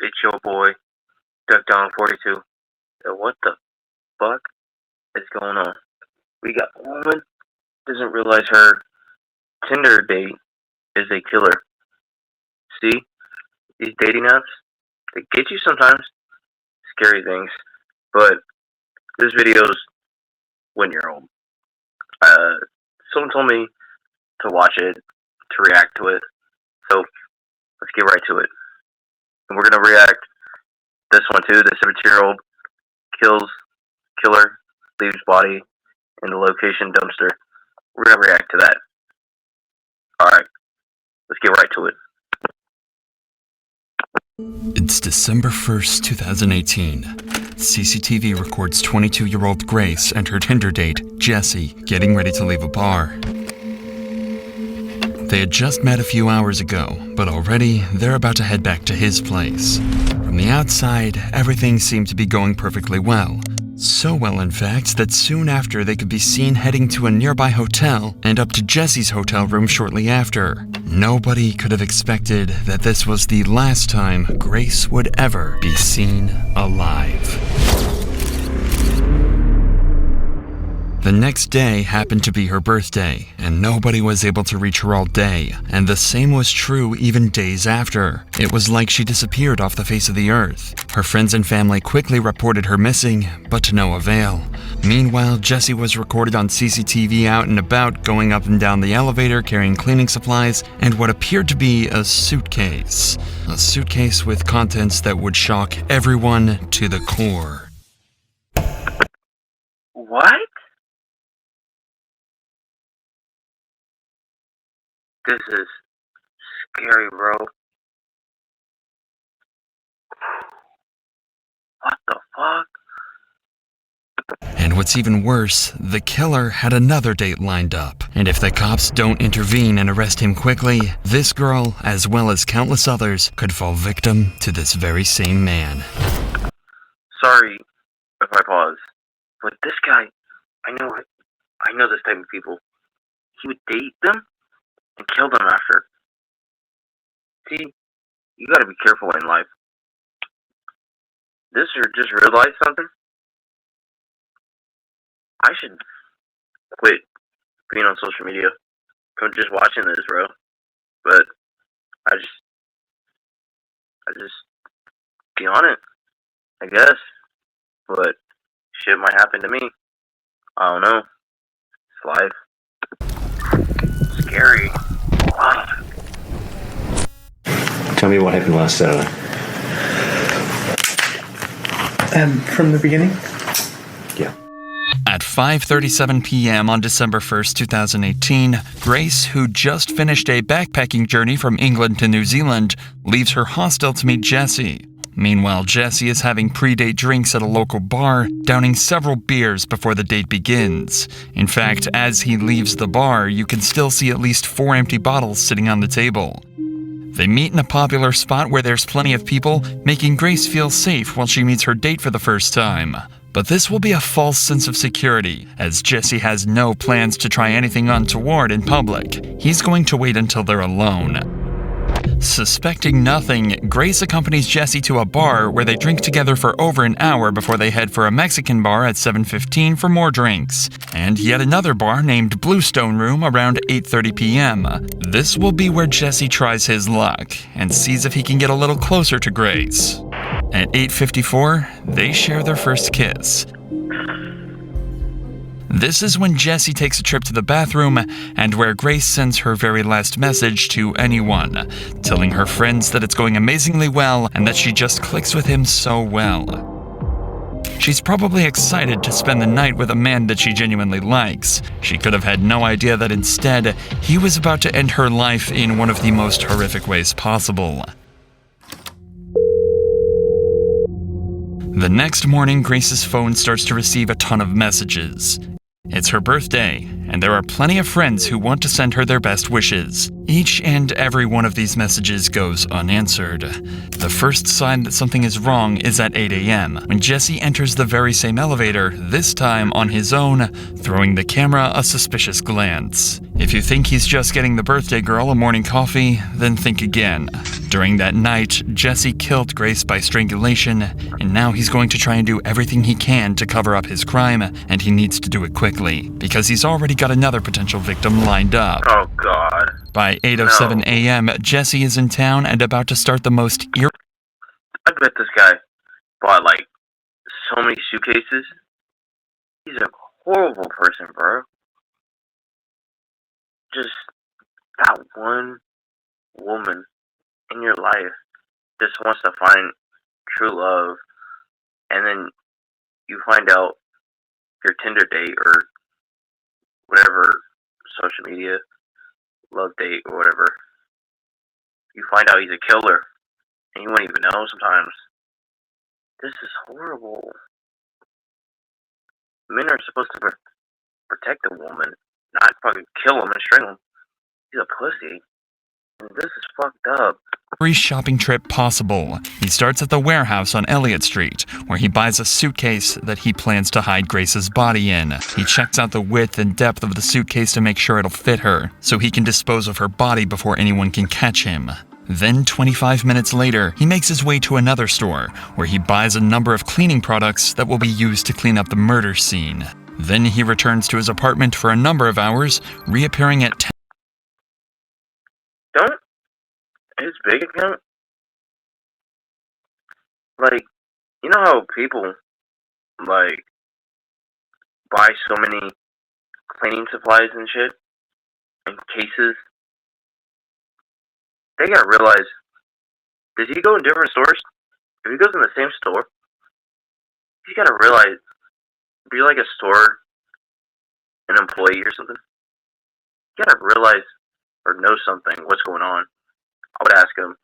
It's your boy, duckdonald42. What the fuck is going on? We got a woman doesn't realize her Tinder date is a killer. See, these dating apps, they get you sometimes, scary things, but this video's 1 year old. Someone told me to watch it, to react to it, so let's get right to it. And we're gonna react this one too. The 17-year-old killer, leaves body in the location dumpster. We're gonna react to that. Alright, let's get right to it. It's December 1st, 2018. CCTV records 22-year-old Grace and her Tinder date, Jesse, getting ready to leave a bar. They had just met a few hours ago, but already they're about to head back to his place. From the outside, everything seemed to be going perfectly well. So well, in fact, that soon after they could be seen heading to a nearby hotel and up to Jesse's hotel room shortly after. Nobody could have expected that this was the last time Grace would ever be seen alive. The next day happened to be her birthday, and nobody was able to reach her all day, and the same was true even days after. It was like she disappeared off the face of the earth. Her friends and family quickly reported her missing, but to no avail. Meanwhile, Jesse was recorded on CCTV out and about, going up and down the elevator, carrying cleaning supplies, and what appeared to be a suitcase. A suitcase with contents that would shock everyone to the core. What? This is scary, bro. What the fuck? And what's even worse, the killer had another date lined up. And if the cops don't intervene and arrest him quickly, this girl, as well as countless others, could fall victim to this very same man. Sorry if I pause, but this guy, I know this type of people. He would date them and kill them after. See, you gotta be careful in life. This or just realize something. I should quit being on social media. I'm just watching this, bro. But I just be on it, I guess. But shit might happen to me. I don't know. It's life. Scary. Wow. Tell me what happened last Saturday. From the beginning? Yeah. At 5:37 p.m. on December 1st, 2018, Grace, who just finished a backpacking journey from England to New Zealand, leaves her hostel to meet Jesse. Meanwhile, Jesse is having pre-date drinks at a local bar, downing several beers before the date begins. In fact, as he leaves the bar, you can still see at least 4 empty bottles sitting on the table. They meet in a popular spot where there's plenty of people, making Grace feel safe while she meets her date for the first time. But this will be a false sense of security, as Jesse has no plans to try anything untoward in public. He's going to wait until they're alone. Suspecting nothing, Grace accompanies Jesse to a bar where they drink together for over an hour before they head for a Mexican bar at 7:15 for more drinks, and yet another bar named Bluestone Room around 8:30 p.m. This will be where Jesse tries his luck and sees if he can get a little closer to Grace. At 8:54, they share their first kiss. This is when Jesse takes a trip to the bathroom and where Grace sends her very last message to anyone, telling her friends that it's going amazingly well and that she just clicks with him so well. She's probably excited to spend the night with a man that she genuinely likes. She could have had no idea that instead, he was about to end her life in one of the most horrific ways possible. The next morning, Grace's phone starts to receive a ton of messages. It's her birthday, and there are plenty of friends who want to send her their best wishes. Each and every one of these messages goes unanswered. The first sign that something is wrong is at 8 a.m. when Jesse enters the very same elevator, this time on his own, throwing the camera a suspicious glance. If you think he's just getting the birthday girl a morning coffee, then think again. During that night, Jesse killed Grace by strangulation, and now he's going to try and do everything he can to cover up his crime, and he needs to do it quickly, because he's already got another potential victim lined up. Oh, God. By 8:07 a.m., Jesse is in town and about to start the most I bet this guy bought, like, so many suitcases. He's a horrible person, bro. Just that one woman in your life just wants to find true love, and then you find out your Tinder date or whatever social media love date or whatever, you find out he's a killer, and you won't even know sometimes. This is horrible. Men are supposed to protect a woman, not fucking kill him and strangle him. He's a pussy. And this is fucked up. every shopping trip possible. He starts at the warehouse on Elliott Street, where he buys a suitcase that he plans to hide Grace's body in. He checks out the width and depth of the suitcase to make sure it'll fit her, so he can dispose of her body before anyone can catch him. Then, 25 minutes later, he makes his way to another store, where he buys a number of cleaning products that will be used to clean up the murder scene. Then he returns to his apartment for a number of hours, reappearing at 10. Don't his bank account, like, you know how people, like, buy so many cleaning supplies and shit, and cases? They gotta realize, does he go in different stores? If he goes in the same store, you gotta realize, if you're like a store, an employee or something, you gotta realize or know something, what's going on. I would ask him,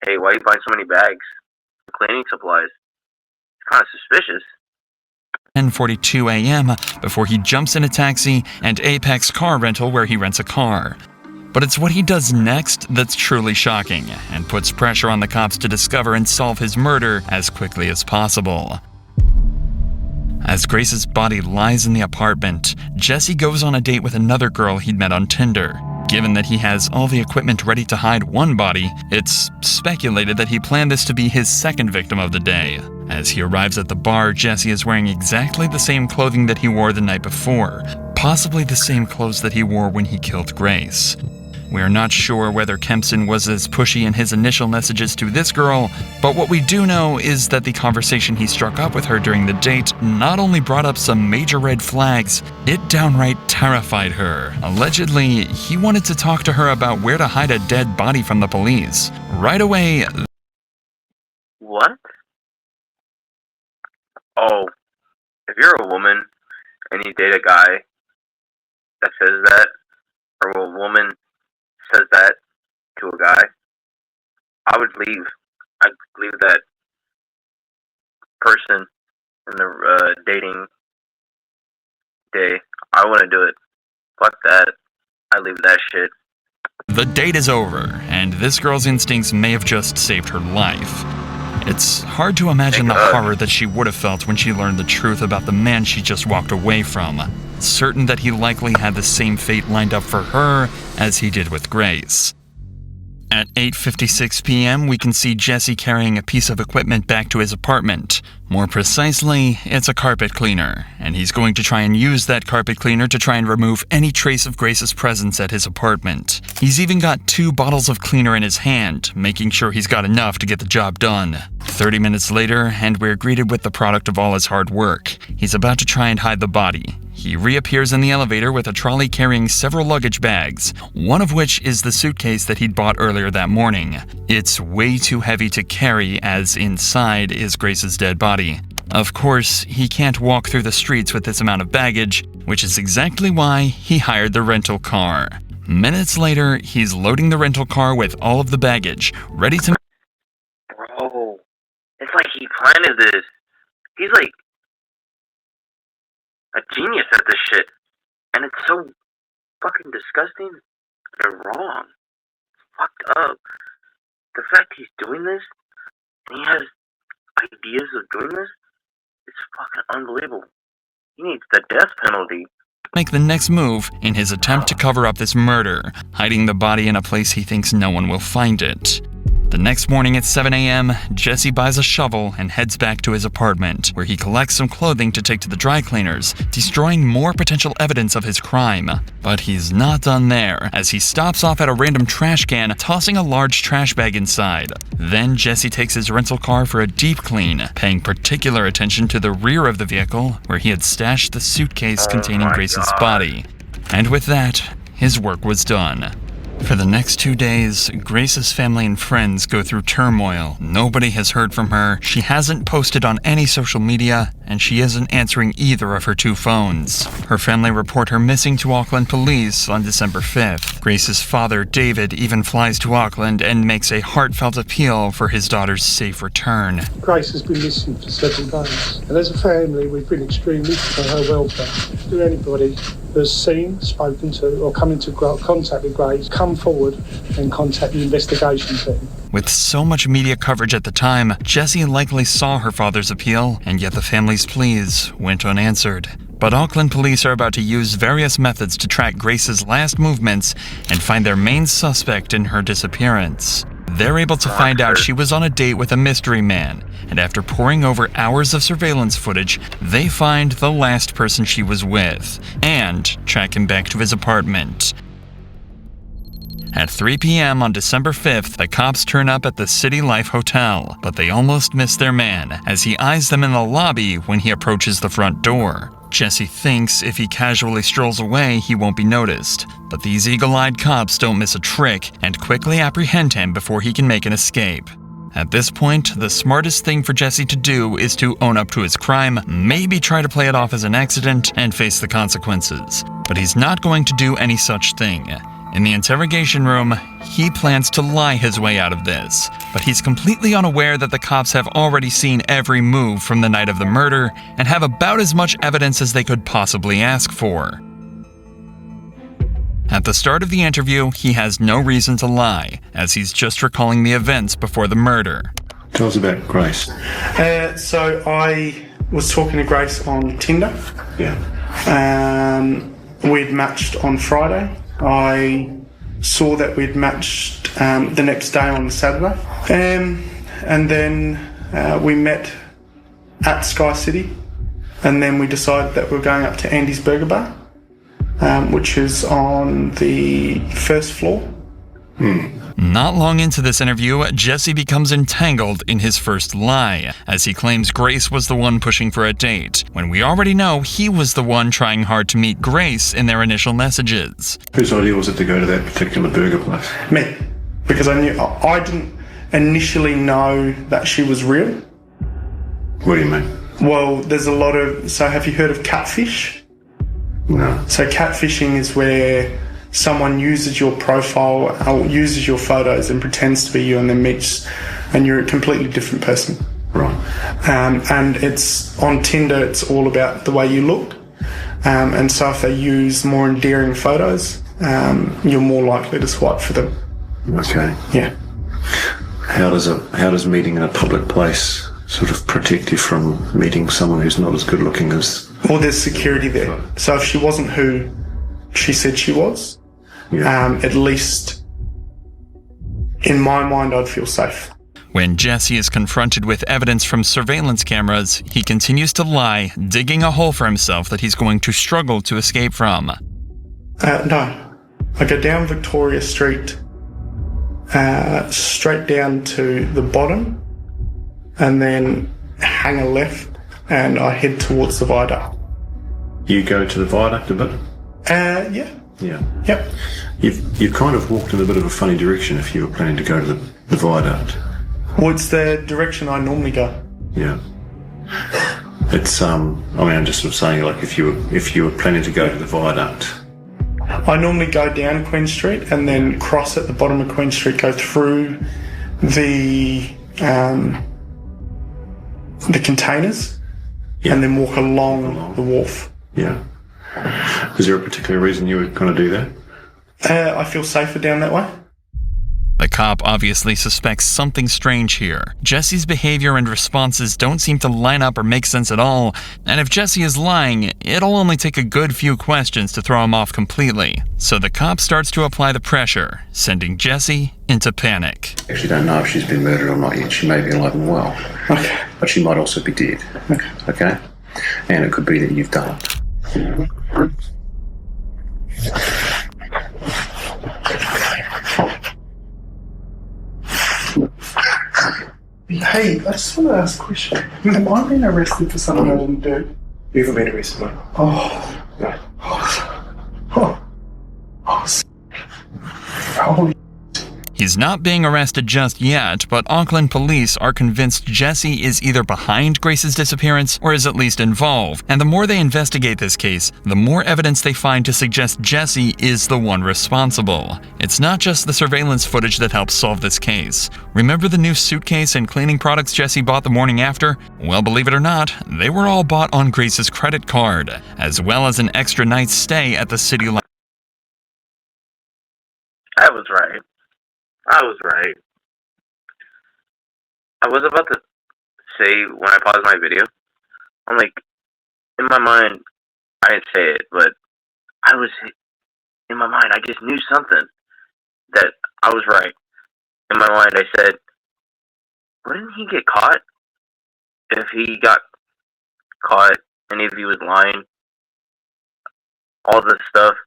hey, why are you buying so many bags of cleaning supplies? It's kind of suspicious. 10:42 a.m. before he jumps in a taxi and Apex Car Rental where he rents a car. But it's what he does next that's truly shocking and puts pressure on the cops to discover and solve his murder as quickly as possible. As Grace's body lies in the apartment, Jesse goes on a date with another girl he'd met on Tinder. Given that he has all the equipment ready to hide one body, it's speculated that he planned this to be his second victim of the day. As he arrives at the bar, Jesse is wearing exactly the same clothing that he wore the night before, possibly the same clothes that he wore when he killed Grace. We are not sure whether Kempson was as pushy in his initial messages to this girl, but what we do know is that the conversation he struck up with her during the date not only brought up some major red flags, it downright terrified her. Allegedly, he wanted to talk to her about where to hide a dead body from the police. Right away... What? Oh, if you're a woman and you date a guy that says that, or a woman says that to a guy, I would leave. I'd leave that person in the dating day. I wouldn't do it. Fuck that. I leave that shit. The date is over, and this girl's instincts may have just saved her life. It's hard to imagine the horror that she would have felt when she learned the truth about the man she just walked away from, certain that he likely had the same fate lined up for her as he did with Grace. At 8:56 p.m., we can see Jesse carrying a piece of equipment back to his apartment. More precisely, it's a carpet cleaner, and he's going to try and use that carpet cleaner to try and remove any trace of Grace's presence at his apartment. He's even got 2 bottles of cleaner in his hand, making sure he's got enough to get the job done. 30 minutes later, and we're greeted with the product of all his hard work. He's about to try and hide the body. He reappears in the elevator with a trolley carrying several luggage bags, one of which is the suitcase that he'd bought earlier that morning. It's way too heavy to carry, as inside is Grace's dead body. Of course, he can't walk through the streets with this amount of baggage, which is exactly why he hired the rental car. Minutes later, he's loading the rental car with all of the baggage, ready to... Bro, it's like he planted this. He's like a genius at this shit. And it's so fucking disgusting. They're wrong. Fucked up. The fact he's doing this, and he has ideas of doing this, is fucking unbelievable. He needs the death penalty. Make the next move in his attempt to cover up this murder, hiding the body in a place he thinks no one will find it. The next morning at 7 a.m., Jesse buys a shovel and heads back to his apartment, where he collects some clothing to take to the dry cleaners, destroying more potential evidence of his crime. But he's not done there, as he stops off at a random trash can, tossing a large trash bag inside. Then Jesse takes his rental car for a deep clean, paying particular attention to the rear of the vehicle, where he had stashed the suitcase containing Grace's body. And with that, his work was done. For the next 2 days, Grace's family and friends go through turmoil. Nobody has heard from her, she hasn't posted on any social media, and she isn't answering either of her 2 phones. Her family report her missing to Auckland police on December 5th. Grace's father, David, even flies to Auckland and makes a heartfelt appeal for his daughter's safe return. Grace has been missing for several days, and as a family, we've been extremely for her welfare. To anybody who has seen, spoken to, or come into contact with Grace, come forward and contact the investigation team. With so much media coverage at the time, Jessie likely saw her father's appeal, and yet the family's pleas went unanswered. But Auckland police are about to use various methods to track Grace's last movements and find their main suspect in her disappearance. They're able to find out she was on a date with a mystery man, and after poring over hours of surveillance footage, they find the last person she was with, and track him back to his apartment. At 3 p.m. on December 5th, the cops turn up at the City Life Hotel, but they almost miss their man, as he eyes them in the lobby when he approaches the front door. Jesse thinks if he casually strolls away, he won't be noticed. But these eagle-eyed cops don't miss a trick and quickly apprehend him before he can make an escape. At this point, the smartest thing for Jesse to do is to own up to his crime, maybe try to play it off as an accident, and face the consequences. But he's not going to do any such thing. In the interrogation room, he plans to lie his way out of this, but he's completely unaware that the cops have already seen every move from the night of the murder and have about as much evidence as they could possibly ask for. At the start of the interview, he has no reason to lie, as he's just recalling the events before the murder. Tell us about Grace. So I was talking to Grace on Tinder. Yeah. We'd matched on Friday. I saw that we'd matched the next day on Saturday. And then we met at Sky City. And then we decided that we were going up to Andy's Burger Bar, which is on the first floor. Not long into this interview, Jesse becomes entangled in his first lie, as he claims Grace was the one pushing for a date, when we already know he was the one trying hard to meet Grace in their initial messages. Whose idea was it to go to that particular burger place? Me. Because I didn't initially know that she was real. What do you mean? Well, there's a lot of... So have you heard of catfish? No. So catfishing is where someone uses your profile or uses your photos and pretends to be you and then meets and you're a completely different person. Right. And it's on Tinder, it's all about the way you look. And so if they use more endearing photos, you're more likely to swipe for them. Okay. Yeah. How does meeting in a public place sort of protect you from meeting someone who's not as good looking as... Well, there's security there. So if she wasn't who she said she was, at least in my mind, I'd feel safe. When Jesse is confronted with evidence from surveillance cameras, he continues to lie, digging a hole for himself that he's going to struggle to escape from. No. I go down Victoria Street, straight down to the bottom, and then hang a left, and I head towards the viaduct. You go to the viaduct a bit? Yeah. Yeah. Yep. You've kind of walked in a bit of a funny direction if you were planning to go to the viaduct. Well, it's the direction I normally go. Yeah. It's I'm just sort of saying, like, if you were planning to go to the viaduct. I normally go down Queen Street and then cross at the bottom of Queen Street, go through the containers, and then walk along the wharf. Yeah. Is there a particular reason you would kind of do that? I feel safer down that way. The cop obviously suspects something strange here. Jesse's behavior and responses don't seem to line up or make sense at all, and if Jesse is lying, it'll only take a good few questions to throw him off completely. So the cop starts to apply the pressure, sending Jesse into panic. Actually don't know if she's been murdered or not yet. She may be alive and well. Okay. But she might also be dead. Okay? And it could be that you've done it. Hey, I just want to ask a question. Have I been arrested for something I didn't do? You haven't been arrested, mate. Oh. No. Holy. He's not being arrested just yet, but Auckland police are convinced Jesse is either behind Grace's disappearance or is at least involved. And the more they investigate this case, the more evidence they find to suggest Jesse is the one responsible. It's not just the surveillance footage that helps solve this case. Remember the new suitcase and cleaning products Jesse bought the morning after? Well, believe it or not, they were all bought on Grace's credit card, as well as an extra night's stay at the city library. I was right. I was about to say when I paused my video, I'm like, in my mind, I didn't say it, but in my mind, I just knew something that I was right. In my mind, I said, wouldn't he get caught if he got caught and if he was lying? All the stuff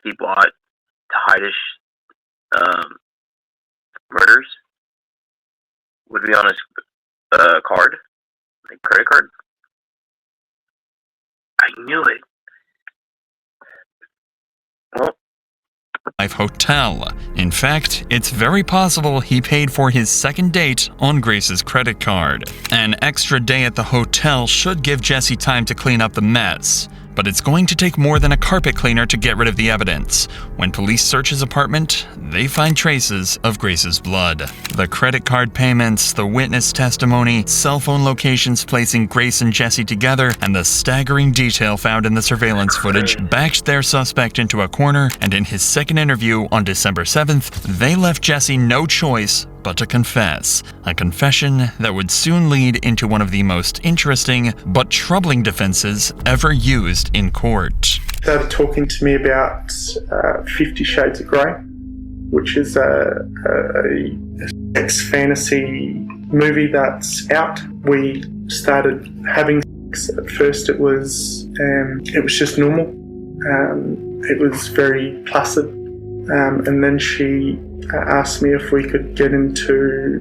he bought to hide his murders would be on his card, like credit card. I knew it. Well, Hotel. In fact, it's very possible he paid for his second date on Grace's credit card. An extra day at the hotel should give Jesse time to clean up the mess. But it's going to take more than a carpet cleaner to get rid of the evidence. When police search his apartment, they find traces of Grace's blood. The credit card payments, the witness testimony, cell phone locations placing Grace and Jesse together, and the staggering detail found in the surveillance footage backed their suspect into a corner, and in his second interview on December 7th, they left Jesse no choice but to confess. A confession that would soon lead into one of the most interesting but troubling defenses ever used in court. Started talking to me about 50 Shades of Grey, which is a sex fantasy movie that's out. We started having sex. At first it was just normal. It was very placid. And then she asked me if we could get into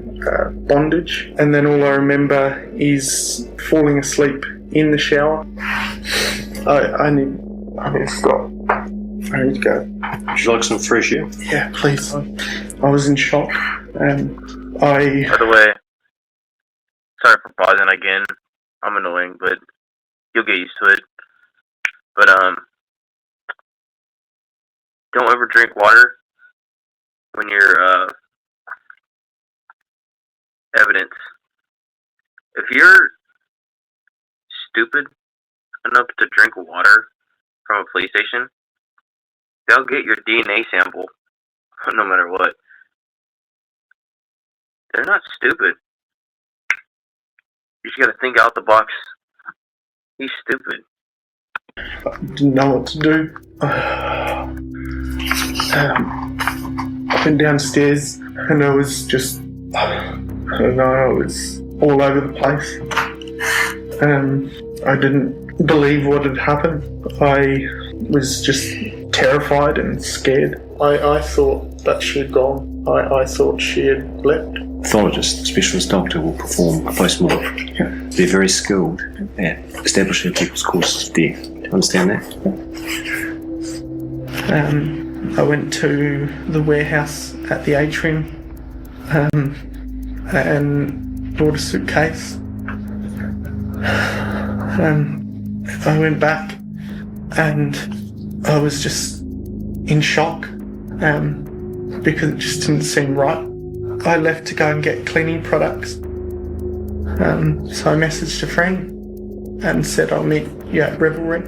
bondage. And then all I remember is falling asleep in the shower. I need to stop. I need to go. Would you like some fresh air? Yeah, please. I was in shock. by the way, sorry for pausing again. I'm annoying, but you'll get used to it. But don't ever drink water when you're evidence. If you're stupid enough to drink water from a police station, they'll get your DNA sample no matter what. They're not stupid. You just gotta think out the box. He's stupid. I didn't know what to do. I went downstairs and I was just, I don't know, I was all over the place. I didn't believe what had happened. I was just terrified and scared. I thought that she had gone. I thought she had left. Pathologist, specialist doctor will perform a post-mortem. They're very skilled at establishing people's causes of death. Do you understand that? I went to the warehouse at the atrium and bought a suitcase. I went back and I was just in shock because it just didn't seem right. I left to go and get cleaning products. So I messaged a friend and said I'll meet you at Revelry.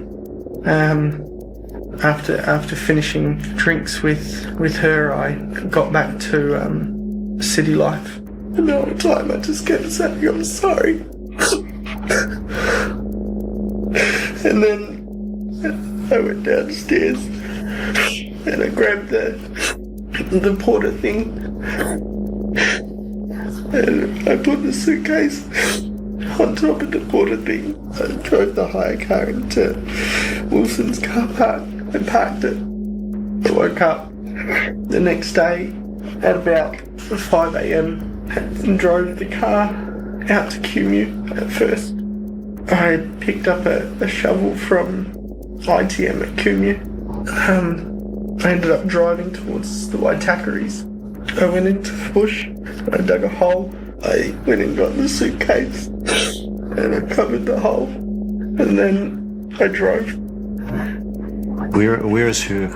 After finishing drinks with her, I got back to city life. And the whole time I just kept saying, I'm sorry. And then I went downstairs and I grabbed the porter thing and I put the suitcase on top of the porter thing. I drove the hire car into Wilson's car park and parked it. I woke up the next day at about 5 a.m. and drove the car out to Cumu. At first I picked up a shovel from ITM at Cumu. I ended up driving towards the Waitakaries. I went into the bush, I dug a hole, I went and got the suitcase and I covered the hole and then I drove. Where is her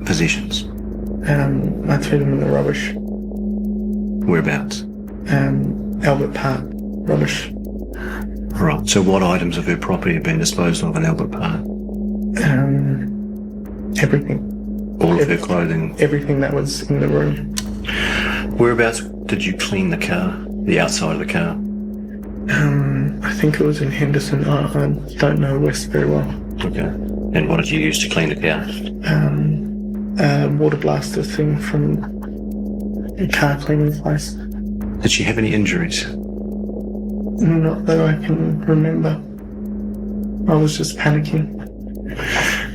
possessions? I threw them in the rubbish. Whereabouts? Albert Park rubbish. Right. So what items of her property have been disposed of in Albert Park? Everything. All of her clothing? Everything that was in the room. Whereabouts did you clean the car? The outside of the car? I think it was in Henderson. I don't know West very well. Okay. And what did you use to clean the car? A water blaster thing from a car cleaning place. Did she have any injuries? Not that I can remember. I was just panicking.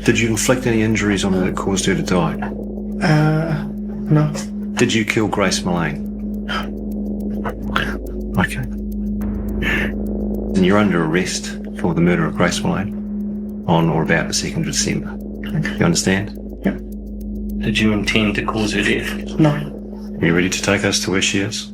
Did you inflict any injuries on her that caused her to die? No. Did you kill Grace Mullane? Okay. And you're under arrest for the murder of Grace Mullane on or about the 2nd of December. Okay. You understand? Yep. Did you intend to cause her death? No. Are you ready to take us to where she is?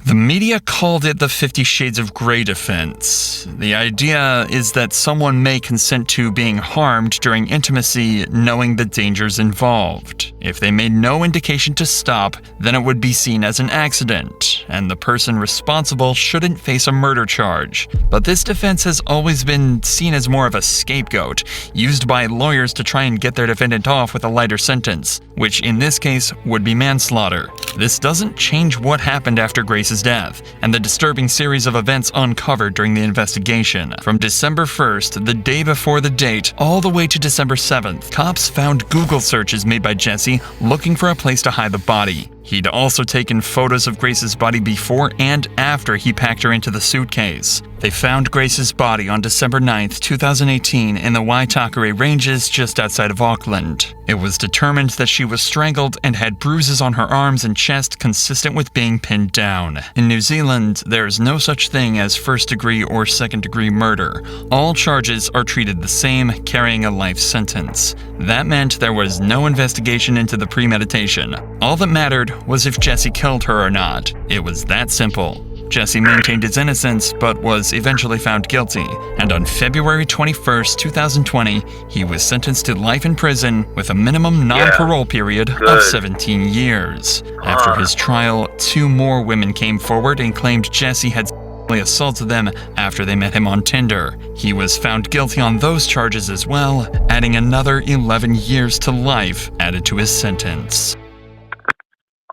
The media called it the 50 Shades of Grey defense. The idea is that someone may consent to being harmed during intimacy knowing the dangers involved. If they made no indication to stop, then it would be seen as an accident, and the person responsible shouldn't face a murder charge. But this defense has always been seen as more of a scapegoat, used by lawyers to try and get their defendant off with a lighter sentence, which in this case would be manslaughter. This doesn't change what happened after Grace's death, and the disturbing series of events uncovered during the investigation. From December 1st, the day before the date, all the way to December 7th, cops found Google searches made by Jesse looking for a place to hide the body. He'd also taken photos of Grace's body before and after he packed her into the suitcase. They found Grace's body on December 9th, 2018 in the Waitakere Ranges just outside of Auckland. It was determined that she was strangled and had bruises on her arms and chest consistent with being pinned down. In New Zealand, there is no such thing as first-degree or second-degree murder. All charges are treated the same, carrying a life sentence. That meant there was no investigation into the premeditation. All that mattered was if Jesse killed her or not. It was that simple. Jesse maintained his innocence, but was eventually found guilty, and on February 21st, 2020, he was sentenced to life in prison with a minimum non-parole period of 17 years. After his trial, 2 more women came forward and claimed Jesse had sexually assaulted them after they met him on Tinder. He was found guilty on those charges as well, adding another 11 years to life added to his sentence.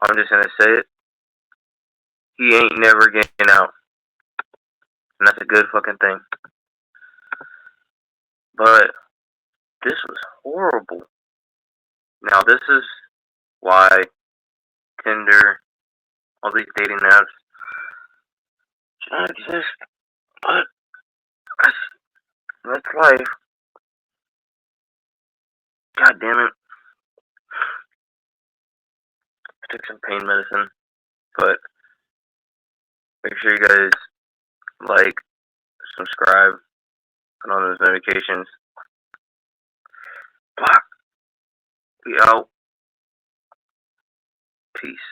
I'm just gonna say it. He ain't never getting out. And that's a good fucking thing. But this was horrible. Now this is why Tinder, all these dating apps don't exist. But that's life. God damn it. I took some pain medicine, but make sure you guys like, subscribe, put on those notifications. Fuck. We out. Peace.